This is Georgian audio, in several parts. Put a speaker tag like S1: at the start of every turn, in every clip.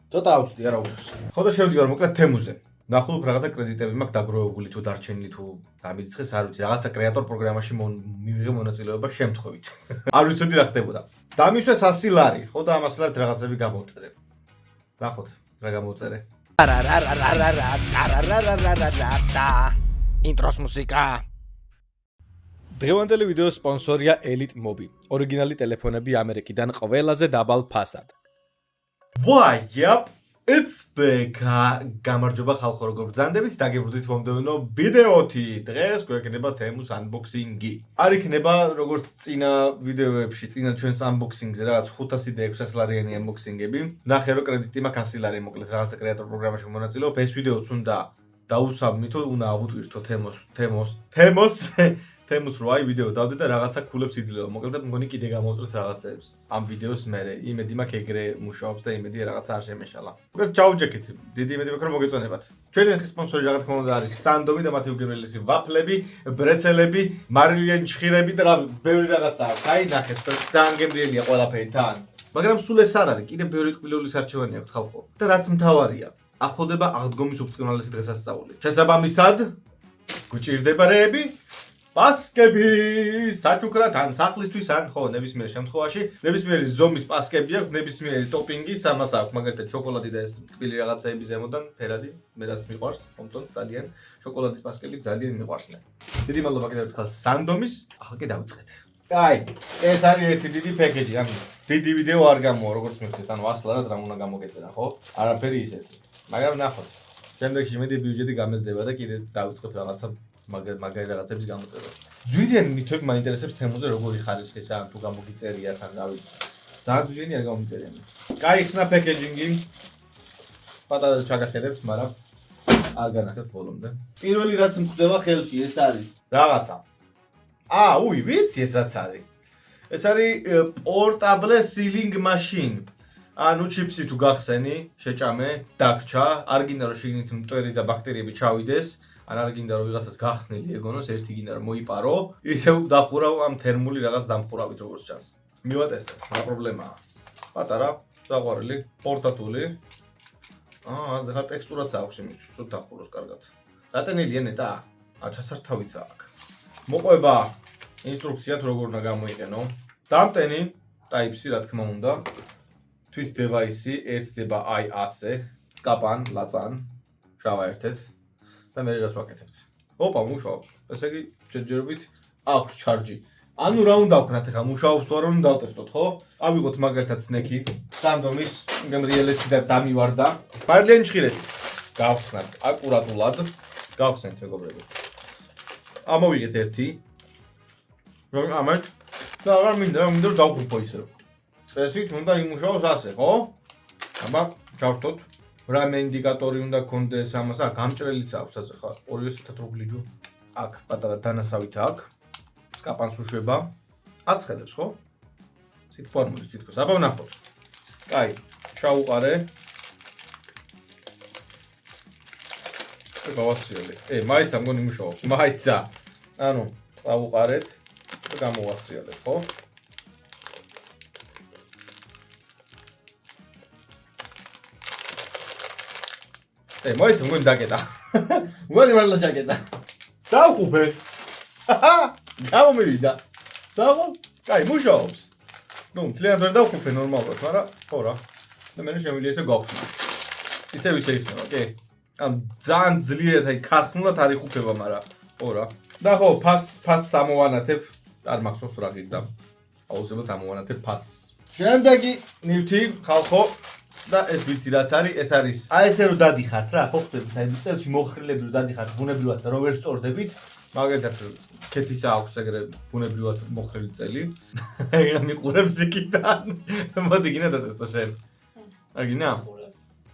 S1: ცოტა ავწვდი არა უბრალოდ. ხო და შევდივარ მოკლედ თემუზე. ნახულობ რაღაცა კრედიტები მაქვს დაგროვებული თუ დარჩენილი თუ დამირიცხეს არ ვიცი რაღაცა კრეატორ პროგრამაში მივიღე მონაწილეობა შემთხვევით. არ ვიცოდი რა ხდებოდა. დამისვე 100 ლარი, ხო და ამას ლარით რაღაცები გამოვწერე. ნახოთ რა გამოვწერე.
S2: ინტროს მუსიკა.
S1: დღევანდელი ვიდეოს სპონსორია Elite Mobi. ორიგინალი ტელეფონები ამერიკიდან ყველაზე დაბალ ფასად. Yep, it's back. გამარჯობა ხალხო, როგორ ბრძანდებით? დაგიბრუნდით მომდევნო ვიდეოთი. დღეს გვექნება თემუს unboxing-ი. არ იქნება როგორც წინა ვიდეოებში, წინა ჩვენს unboxing-ზე რაღაც 500 და 600 ლარიანი unboxing-ები. ნახე რომ კრედიტი მაქვს 100 ლარი, მოკლედ რაღაცა კრეატორ პროგრამაში მონაწილეობ. ეს ვიდეოც უნდა დაუსაბმითო, უნდა ავუტვირთო თემოს რო აი ვიდეო დავდე და რაღაცა ქულებს იძლევა. მოკლედ მგონი კიდე გამოვწერთ რაღაცებს. ამ ვიდეოს მერე იმედი მაქვს ეგრე მუშაობს და იმედი რაღაცა არ შემეშალა. მოკლედ ჩაუჯექით. დიდი იმედი მაქვს რომ მოგეწონებათ. ჩვენი ახლის სპონსორი რა თქმა უნდა არის სანდომი და მათი უგემრიელესი ვაფლები, ბრეცელები, მარილიანი ჩხირები და ბევრი რაღაცა აქვს. აი ნახეთ, ძალიან გემრიელია ყველაფერი თან. მაგრამ სულ ეს არ არის, კიდე ბევრი ტკბილეულის არჩევანი აქვს ხალხო. და რაც მთავარია, ახლოვდება აღდგომის უბრწყინვალესი დღესასწაული. შესაბამისად, გვჭირდება რეები პასკები საჩუქრად ან სახლისთვის ან ხო ნებისმიერ შემთხვევაში ნებისმიერი ზომის პასკები აქვს ნებისმიერი ტოპინგი სამას აქვს მაგალითად შოკოლადი და ეს ტკბილი რაღაცეები ზემოდან ფერადი მე რაც მიყვარს მომწონს ძალიან შოკოლადის პასკები ძალიან მიყვარს მე დიდი მადლობა კიდევ ერთხელ სანდომის ახლა კი დავიწყეთ აი ეს არის ერთი დიდი პაკეჯი ანუ დიდი ვიდეო არ გამოვა როგორც მივხვდით ანუ 100 ლარად რამ უნდა გამოგეწერა ხო არაფერი ისეთი მაგრამ ნახოთ შემდეგში მეტი ბიუჯეტი გამეზდება და კიდე დავიწყებ რაღაცა მაგარი რაღაცების გამოწერას. ძვირიანი ნივთები მაინტერესებს თემოზე როგორი ხარისხისაა თუ გამოგიწერიათ ან რა ვიცი. ძალიან ძვირიანი არ გამომწერიანი. კაი ხსნა პაკეჯინგი. პატარა ჩაგახედებთ, მაგრამ არ განახეთ ბოლომდე. პირველი რაც მხვდება ხელში ეს არის რაღაცა. ვიცი ეს რაც არის. ეს არის portable sealing machine. ანუ ჩიპსი თუ გახსენი, შეჭამე, დაგჭა, არ გინდა რომ შიგნით მტვერი და ბაქტერიები ჩავიდეს. არ გინდა რომ ვიღაცას გახსნილი ეგონოს, ერთი გინდა რომ მოიპარო, ისევ დახურავ ამ თერმული რაღაც დამხურავით როგორც ჩანს. მივატესტებ, რა პრობლემაა. პატარა, საყვარელი, პორტატული. ასე ხარ ტექსტურაც აქვს იმისთვის, რომ დახუროს კარგად. დატენილია ნეტა? ჩასართავიც აქვს. მოყვება ინსტრუქცია თუ როგორ უნდა გამოიყენო. დამტენი, Type-C რა თქმა უნდა. თვით დევაისი ერთდება აი ასე, წკაპან, ლაწან, შავა ერთეთ. და მე რას ვაკეთებთ. მუშაობს. ესე იგი, შეჯერებით აქვს ჩარჯი. ანუ რა უნდა ვქნათ ახლა მუშაობს თუ არა უნდა დავტესტოთ, ხო? ავიღოთ მაგალითად სნექი, სანდომის გემრიელესი და დამივარდა. მარილიანი ჩხირეთი. გავხსნათ აკურატულად. გავხსნით მეგობრებო. ამოვიღეთ ერთი. რომ ამათ და აღარ მინდა რომ დავხურფო ისე. წესით უნდა იმუშაოს ასე, ხო? აბა, ჩავთოთ. რამე ინდიკატორი უნდა გქონდეს ამას, გამჭრელიც აქვს ასე ხარ. ორივე საათად როგლიჯო. აქ პატარა დანასავით აქვს. სკაპანს უშვება. აცხადებს, ხო? სიტყვა არ მოდის თითქოს. აბა ვნახოთ. კაი, ჩაუყარე. გავასწრიალე. მაიცა მგონი მუშაობს. მაიცა. ანუ, წავუყარეთ და გამოვასწრიალეთ, ხო? მოიცა მგონი დაკეტა. მგონი მართლა დაკეტა. დავხუფე. გამომივიდა. საღო? კაი, მუშაობს. მთლიანად ვერ დავხუფე ნორმალურად, მაგრამ ხო რა. და მე შემიძლია ისე გავხსნო. ისე იქნება, კი? ან ძალიან ძლიერად აი ქარხნულად არ იხუფება, მაგრამ ხო რა. და ხო, ფასს ამოვანათებ. არ მახსოვს რა გიგდა. აუცილებლად ამოვანათებ ფასს. შემდეგი ნივთი ხალხო და ეს ვიცი რაც არის, ეს არის. ესე რომ დადიხართ რა, ხო ხდებით, აი წელში მოხრილები რომ დადიხართ ბუნებრივად და რომ ვერ სწორდებით, მაგალითად ქეთისა აქვს ეგრე ბუნებრივად მოხრილი წელი. ეგ მიყურებს იქიდან. მოდი გინდა დატესტო შენ. არ გინდა?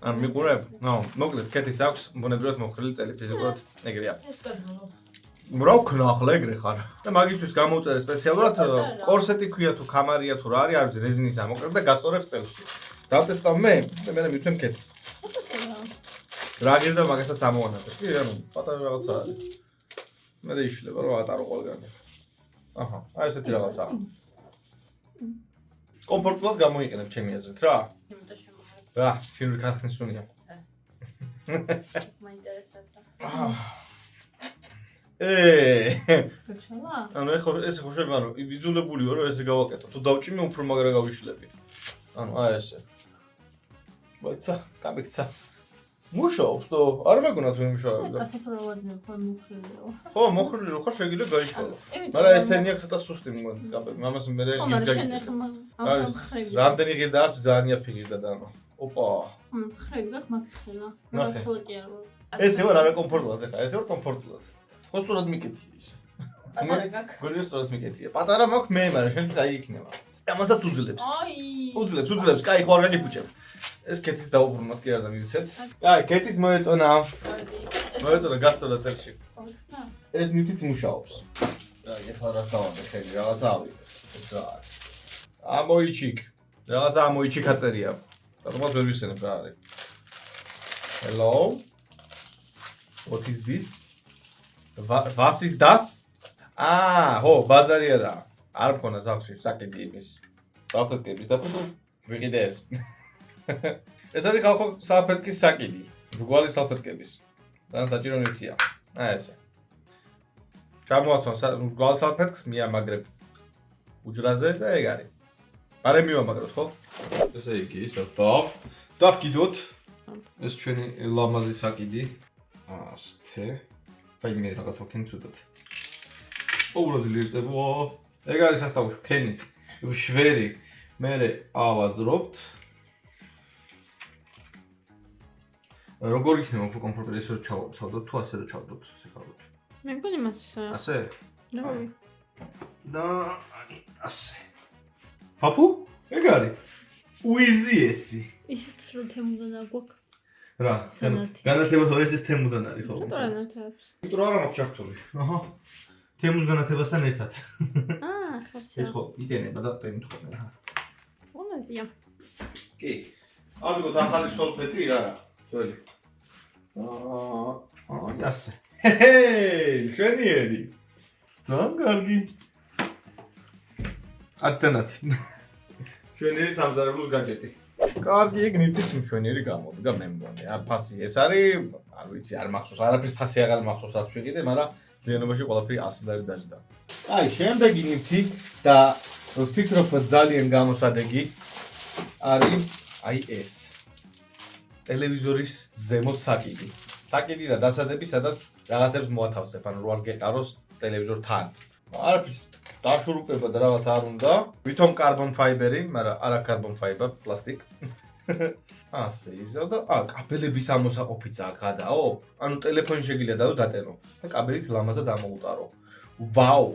S1: არ მიყურებ? მოკლედ ქეთის აქვს ბუნებრივად მოხრილი წელი, ფიზიკურად ეგრეა. რა ვქნა ახლა ეგრე ხარ. და მაგისთვის გამოვწერე სპეციალურად კორსეტი ქვია თუ კამარია თუ რა არის, არ ვიცი, რეზინისაა მოკლედ და გასწორებს წელში. დავტესტავ მე მე მივთვენ ქეთის. რა გირდა მაგასაც ამოვანათებ. კი, ანუ პატარა რაღაცა არის. მე იშლება რომ ატარო ყველგანი. აი ესეთი რაღაცაა. კომფორტულად გამოიყენებ ჩემი აზრით რა. რა, ჩინური ქარხნის სუნია.
S2: მაინტერესებდა. გაშალა?
S1: ანუ ეხლა ეს ხოშები ანუ იბიძულებულიო რომ ესე გავაკეთო. თუ დავჭიმე უფრო მაგრა გავიშლები. ანუ აი ესე. ვაიცა, გამიქცა. მუშაობს და არ მეგონა თუ იმუშავებდა.
S2: დასასრულებლად ხო მოხრილიო.
S1: ხო, მოხრილი ხო შეგიძლია გაიშალო. მაგრამ ესენი აქ ცოტა სუსტი მგონი წაბები. მამას მე ის გაიქცა. რამდენი ღირდა აქვს ძალიან იაფიგირდა და ანუ. ოპა.
S2: ხრები გაქვს მაგხელა. მაგხელაკი არ ვარ.
S1: ესე ვარ არა კომფორტულად ეხა, ესე ვარ კომფორტულად. ხო სწორად მიკეთია ისე.
S2: პატარა გაქვს.
S1: გოლი სწორად მიკეთია. პატარა მაქვს მე, მაგრამ შენ წაი იქნება. ამასაც უძლებს.
S2: აი.
S1: უძლებს. კაი, ხო არ გაგიფუჭებ. ეს კეთის დაუბრუნოთ კი არ და მივიცეთ. კაი, კეთის მოეწონა. მოეწონა გასწორდა წელში. ეს ნივთიც მუშაობს. კაი, ეხლა რა დავამე ხელი, რაღაცა ავიდე. ეს რა არის? ამოიჩიკ. რაღაცა ამოიჩიკ აწერია. რატომაც ვერ ვისენებ რა არის? Hello. What is this? Was ist das? ხო, ბაზარია რა. არ მქონა სახში საკიდი იმის. საფეთქების და ხო ვიყიდე ეს. ეს არის ხალხო საფეთქის საკიდი. რგვალი საფეთქების. და საჭირო ნივთია. აი ესე. ჩამოაცვან რგვალ საფეთქს მიამაგრებ უჯრაზე და ეგ არის. არე მივამაგროთ ხო? ესე იგი, სასტავ. დავკიდოთ. ეს ჩვენი ლამაზი საკიდი. ასთე. აი მე რაღაც ვქენ ცუდად. უბრალოდ ლირწებო. ეგ არის სასტავი ქენით. შვერი. მე ავაზრობთ. როგორ იქნება უფრო კომფორტული ისე რომ ჩავწავდოთ თუ ასე რომ ჩავდოთ სიხარული?
S2: მე მგონი მას
S1: ასე?
S2: რავი.
S1: და ასე. პაპუ? ეგ არის. უიზიესი.
S2: ისიც რომ თემუდან არ გვაქვს.
S1: რა? განათება თორე ეს თემუდან არის ხო?
S2: განათებს.
S1: იმიტომ რომ არ მაქვს ჩართული. აჰა. თემუს განათებასთან ერთად.
S2: ხარცია.
S1: ეს ხო იტენება და ტემით ხოლმე რა.
S2: ონაზია.
S1: კი. ავიღოთ ახალი სოლფეტი რა რა. ძველი. იასე. შენიერი. ძალიან კარგი. ათანათი. შენიერი სამზარეულოს გაჭეტი. კარგი, ეგ ნივთიც მშვენიერი გამოდგა მე მგონი. ფასი ეს არის, არ ვიცი, არ მახსოვს, არაფრის ფასი აღარ მახსოვს რაც ვიყიდე, მაგრამ ზიანობაში ყველაფერი 100 ლარი დაждდა. აი, შემდეგი ნივთი და ვფიქრობ ძალიან გამოსადეგი არის აი ეს. ტელევიზორის ზემოთ საკიდი. საკიდი და დასადები, სადაც რაღაცებს მოათავსებ, ანუ რო არ გეყაროს ტელევიზორთან. არაფრის დაშურუპება და რაღაც არ უნდა. ვითომ კარბონ ფაიბერი, მაგრამ არა კარბონ ფაიბერ, პლასტიკ. ასე იზო და კაბელების ამოსაყოფიც აქ გადაო. ანუ ტელეფონი შეგიძლია დავო დატენო და კაბელიც ლამაზად ამოუტარო. ვაუ!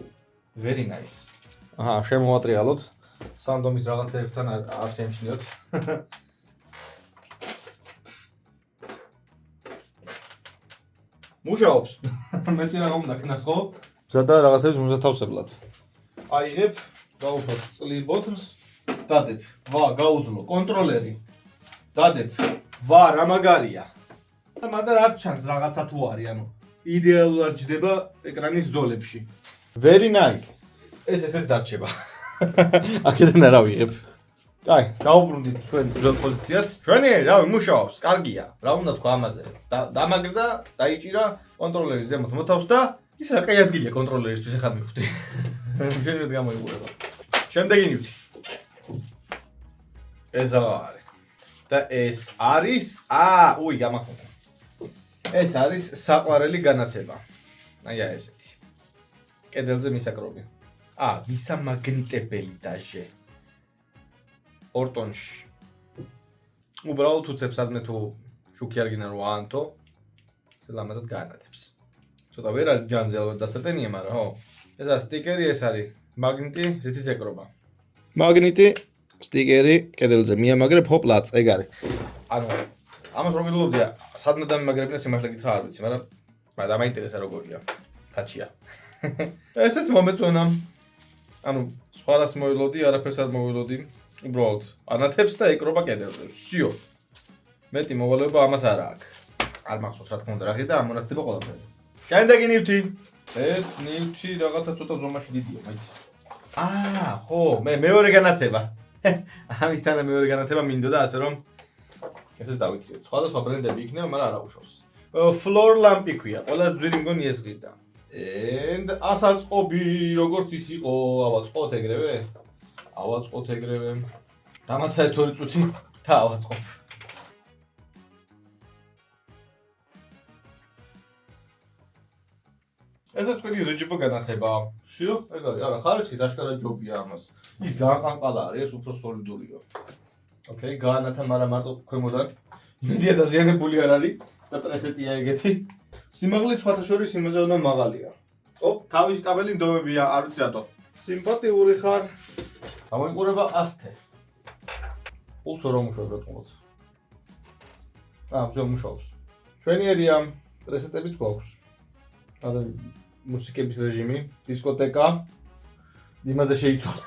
S1: Very nice. შემოვატრიალოთ. სანდომის რაღაცებთან არ შემჩნიოთ. მუშაობს. მეტი რა უნდა ქნას ხო? ზადა რაღაცებს მოსათავსებლად. აიღებ, გავუშვათ წლის ბოთლს, დადებ. გაუძლო კონტროლერი. დადებ. რა მაგარია. და მანდ არ ჩანს რაღაცა თუ არის, ანუ იდეალურად ჯდება ეკრანის ზოლებში. Very nice. ეს დარჩება. აქედან არა ვიღებ. კაი, დავუბრუნდით თქვენ ბრძოლ პოზიციას. ჩვენი რავი მუშაობს, კარგია. რა უნდა თქვა ამაზე? დამაგრდა, დაიჭირა კონტროლერი ზემოთ მოთავსდა. ის რა კაი ადგილია კონტროლერისთვის ახლა მივხვდი. შენივად გამოიყურება. შემდეგი ნივთი. ეს არის. და ეს არის, გამახსენე. ეს არის საყვარელი განათება. აი ესეთი. კედელზე მისაკრობი. ვისამაგნიტებელი დაჟე. ორტონში. უბრალოდ უცებ სადმე თუ შუქი არ გინდა რომ აანთო, ლამაზად გაანათებს. ცოტა ვერ არის ჯანზე ალბათ დასატენია, მაგრამ ხო. ეს არის სტიკერი, ეს არის მაგნიტი, რითიც ეკრობა. მაგნიტი, სტიკერი, კედელზე მიამაგრებ, ჰოპლაც, ეგ არის. ანუ ამას რომ გილობდია, სადმე დამიმაგრებინა სიმართლე გითხრა არ ვიცი, მაგრამ დამაინტერესა როგორია. თაჩია. ესეც მომეწონა. ანუ სხვა რას მოილოდი, არაფერს არ მოილოდი. უბრალოდ ანათებს და ეკრობა კედელზე. всё. მეტი მოვალეობა ამას არ აქვს. არ მახსოვს რა თქმა უნდა რა ღირდა ამონათდება ყველაფერი. შემდეგი ნივთი. ეს ნივთი რაღაცა ცოტა ზომაში დიდია, მაინც. ხო, მე მეორე განათება. ამისთანა მეორე განათება მინდოდა ასე რომ ესეც დავითრიეთ. სხვადასხვა ბრენდები იქნება, მაგრამ არ აუშავს. Floor lamp ქვია. ყველა ძვირი მგონი ეს ღირდა. And ასაწყობი, როგორც ის იყო, ავაწყოთ ეგრევე? ავაწყოთ ეგრევე. დამაცაეთ 2 წუთი და ავაწყობ. ეს თქვენი რეჯიპო განათება. შიო, ეგ არის. არა, ხარისხით აშკარად ჯობია ამას. ის ძალიან ყანყალა არის, ეს უფრო სოლიდურია. ოკეი, გაანათა, მაგრამ მარტო ქვემოდან. იმედია დაზიანებული არ არის და პრესეტია ეგეთი. სიმაღლე სხვათა შორის იმაზე უნდა მაღალია. თავის კაბელი ნდომებია, არ ვიცი რატო. სიმპათიური ხარ. გამოიყურება 100. ფულს რომ მუშაობ რატომაც. ბზო მუშაობს. ჩვენიერია პრესეტებიც გვაქვს. ადა მუსიკების რეჟიმი, დისკოტეკა. იმაზე შეიცვალა.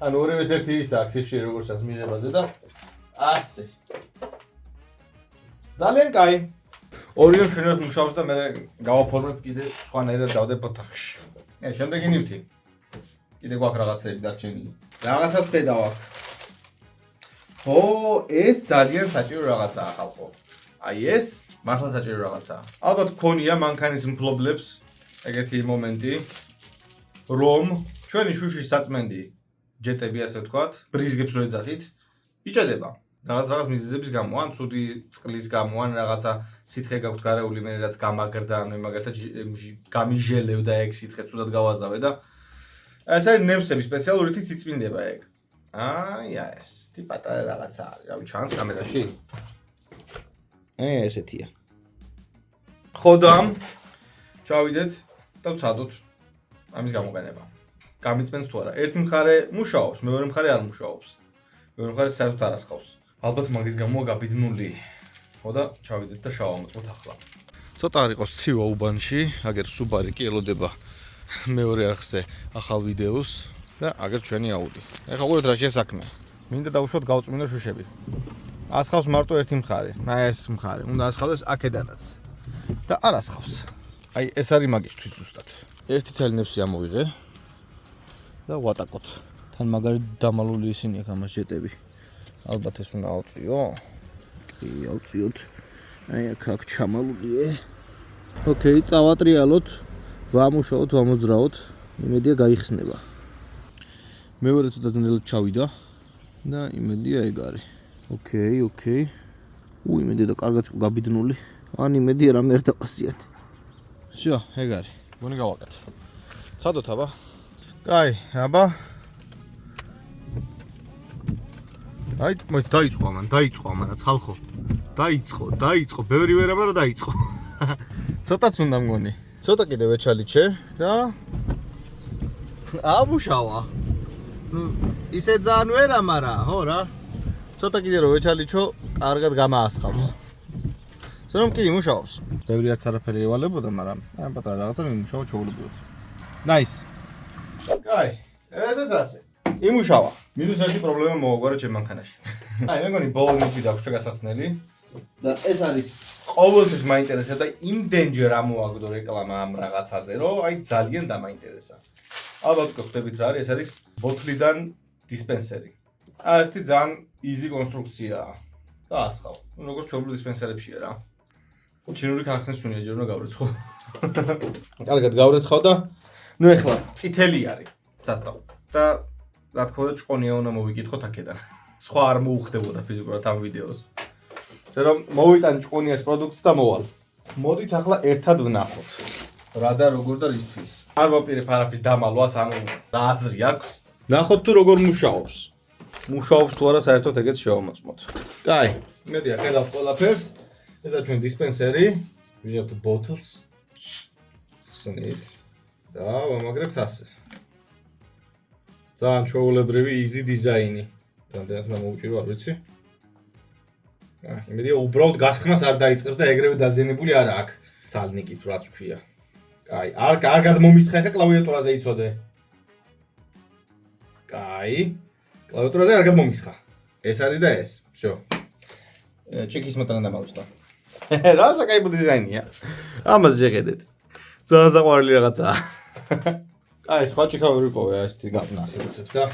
S1: ანუ ორივეს ერთი ის აქვს ხშირი როგორც ჩანს მიღებაზე და ასე. ძალიან კაი. ორივე შენას მუშაობს და მე გავაფორმებ კიდე სხვანაირად დავდებ ოთახში. შემდეგი ნივთი. კიდე გვაქვს რაღაცები დარჩენილი. რაღაცა ხედავ აქ. ეს ძალიან საჭირო რაღაცაა ხალხო. აი ეს მართლა საჭირო რაღაცაა. ალბათ გქონია მანქანის მფლობლებს ეგეთი მომენტი, რომ ჩვენი შუშის საწმენდი ჯეტები ასე ვთქვათ, ბრიზგებს რო ეძახით, იჭედება. რაღაც მიზეზების გამო, ან ცუდი წყლის გამო, ან რაღაცა სითხე გაქვთ გარეული, მე რაც გამაგრდა, ან მაგალითად გამიჟელევ და ეგ სითხე ცუდად გავაზავე და ეს არის ნემსები სპეციალური რითიც იწმინდება ეგ. ეს თი პატარა რაღაცა არის, რავი, ჩანს კამერაში? ესეთია. ხოდამ ჩავიდეთ და ვცადოთ ამის გამოყენება. გამიწმენს თუ არა. ერთი მხარე მუშაობს, მეორე მხარე არ მუშაობს. მეორე მხარე საერთოდ არ ასხავს. ალბათ მაგის გამო გაბიდნული. ხო და ჩავიდეთ და შავამოწმოთ ახლა. ცოტა არ იყოს ცივა უბანში, აგერ სუბარი კი ელოდება მეორე არხზე ახალ ვიდეოს და აგერ ჩვენი აუდი. ეხლა უყურეთ რა შესაქმე. მინდა დავუშვათ გავწმინდო შუშები. ასხავს მარტო ერთი მხარე. ეს მხარე. უნდა ასხავდეს აქედანაც. და არ ასხავს. აი ეს არის მაგისთვის ზუსტად. ერთი ცალი ნევსი ამოვიღე და ვატაკოთ. თან მაგარი დამალული ისინი აქ ამას ჯეტები. ალბათ ეს უნდა ავწიო. კი, ავწიოთ. აი აქ ჩამალულია. ოკეი, წავატრიალოთ. ვამუშაოთ, ვამოძრაოთ. იმედია გაიხსნება. მეორე ცოტა ძნელად ჩავიდა და იმედია ეგ არის. ოკეი. იმედია და კარგად იყო გაბიდნული. ან იმედია რამე არ დავასიანი. всё, ეგ არის. მგონი გავაკეთე. ცადოთ აბა. კაი, აბა. აი, დაიწყო ამან, ხალხო. დაიწყო, ბევრი ვერა, მაგრამ დაიწყო. ცოტაც უნდა მგონი. ცოტა კიდე ვეჩალიჩე და ამუშავა. ისე ძალიან ვერა, მაგრამ ხო რა. ცოტა კიდე რომ ვეჩალიჩო, კარგად გამაასხავს. სულ კი იმუშაობს. ბევრი არც არაფერი ევალებოდა, მაგრამ ამ პატარა რაღაცა იმუშავა ჩაულებიოთ. Nice. კაი, ესეც ასე. იმუშავა. მინუს ერთი პრობლემა მოაგვარა ჩემ მანქანაში. აი, მე მგონი ბოლო ნივთი დაგვჭა გასახსნელი. და ეს არის ყოველთვის მაინტერესა და იმდენჯერ ამოაგდო რეკლამა ამ რაღაცაზე, რომ აი ძალიან დამაინტერესა. ალბათ გხვდებით რა არის, ეს არის ბოთლიდან დისპენსერი. ეს ძალიან easy კონსტრუქციაა. და ასხავ. როგორც ჩვეულებრივ დისპენსერებშია რა. ჩინური ქარხნის უნია ჯერ უნდა გავრეცხო. კარგად გავრეცხავ და ნუ ეხლა წითელი არის სასტავ. და რა თქმა უნდა ჭყონია უნდა მოვიკითხოთ აქედან. სხვა არ მოუხდებოდა ფიზიკურად ამ ვიდეოს. ზე რომ მოვიტან ჭყონიას პროდუქტს და მოვალ. მოდით ახლა ერთად ვნახოთ. რა და როგორ და რისთვის. არ ვაპირებ არაფრის დამალვას, ანუ რა აზრი აქვს. ნახოთ თუ როგორ მუშაობს. მუშაობს თუ არა საერთოდ ეგეც შევამოწმოთ. კაი, იმედია ხედავთ ყველაფერს. ესა ჩვენ დისპენსერი. We have the bottles. ხსნით. და ვამაგრებთ ასე. ძალიან ჩვეულებრივი easy დიზაინი. რამდენად უნდა მოვუჭირო, არ ვიცი. იმედია უბრალოდ გასხმას არ დაიწყებს და ეგრევე დაზიანებული არა აქ. ცალნიკით რაც ქვია. კაი, არ კარგად მომისხა ხა კლავიატურაზე იცოდე. კაი. კლავიატურაზე კარგად მომისხა. ეს არის და ეს. всё. ჩეკის მოტრან დამავწდა. რა საკაიბო დიზაინია. ამას შეხედეთ. ძალიან საყვარელი რაღაცაა. კაი, სხვა ჩეკა ვერ ვიპოვე, ესეთი გაფნახე უცებ და.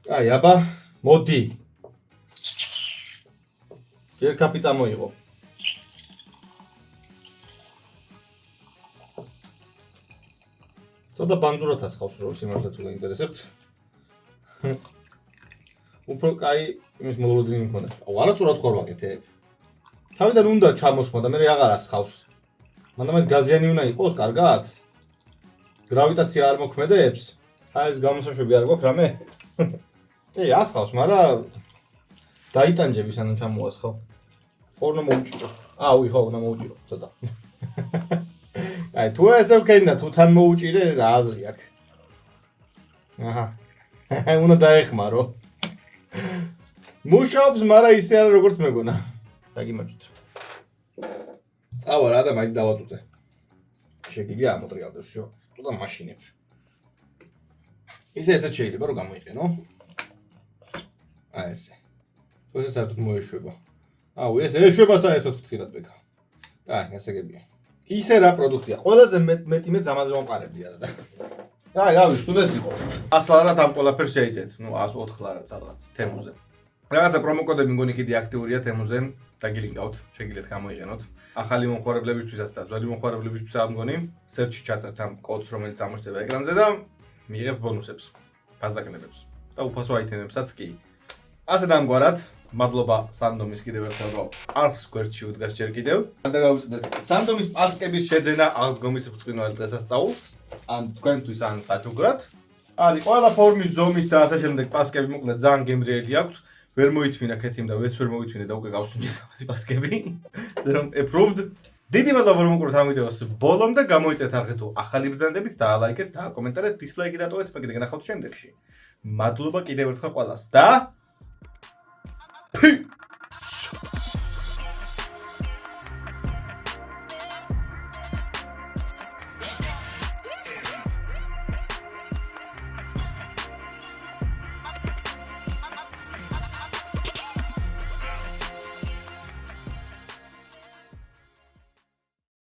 S1: კაი, აბა, მოდი. კაფე წამოიღო. ცოტა ბანძურად ასხავს რო სიმართლე თუ გაინტერესებთ. უფრო კაი იმის მოლოდინი მქონდა. არასწორად ხარ ვაკეთებ. თავიდან უნდა ჩამოსხმა და მე აღარ ასხავს. მანდ ამას გაზიანი უნდა იყოს, კარგად? გრავიტაცია არ მოქმედებს? აი ეს გამოსაშვები არ გვაქვს რამე? ასხავს, მაგრამ დაიტანჯები სანამ ჩამოასხავ. ორნა მოუჭირო. ხო, უნდა მოუჭირო, ცოტა. აი, თუ ესე ვქენდა, თუ თან მოუჭირე, რა აზრი აქვს? აჰა. უნდა დაეხმარო. მუშაობს, მაგრამ ისე არა როგორც მეგონა. დაგიმაჭით. წავა რა და მაინც დავაწუწე. შეგიძლია ამოტრიალდეს, შო. თუ და მაშინებს. ესე შეიძლება რომ გამოიყენო. აი ესე. თუ ესე საერთოდ მოეშვება. ეს ეშვება საერთოდ ხილად ბექა. აი, ესე გებია. ისე რა პროდუქტია. ყველაზე მეტი ამაზე მომყარებდი არა და. აი, რა ვიცი, სულ ეს იყო. 100 ლარად ამ ყველაფერს შეიძენთ. 104 ლარად რაღაც თემუზე. რაღაცა პრომოკოდები მგონი კიდე აქტიურია თემუზე. დაგილინკავთ, შეგიძლიათ გამოიყენოთ. ახალი მომხმარებლებისთვისაც და ძველი მომხმარებლებისთვის ამ მგონი search-ში ჩაწერთ ამ კოდს, რომელიც ამოშთება ეკრანზე და მიიღებთ ბონუსებს, ფასდაკნებებს და უფასო აიტემებსაც კი. ასე დამგვარად, მადლობა სანდომის კიდევ ერთხელ რომ არხს გვერდში უდგას ჯერ კიდევ. და გავუწოდეთ სანდომის პასკების შეძენა აღდგომის ბრწყინვალე დღესასწაულს, ან თქვენთვის ან საჩუქრად. არის ყველა ფორმის, ზომის და ასე შემდეგ პასკები მოკლედ ძალიან გემრიელი აქვთ. ვერ მოითმინა ქეთიმ და ვერც ვერ მოითმინე და უკვე გავსუნჯეთ ამაზე პასკები. რომ approved. დიდი მადლობა რომ უყურეთ ამ ვიდეოს ბოლომდე, გამოიწეთ არხი თუ ახალი ბრძანდებით, დაალაიქეთ და აკომენტარეთ, დისლაიკი დატოვეთ, მეგრე გნახავთ შემდეგში. მადლობა კიდევ ერთხელ ყველას და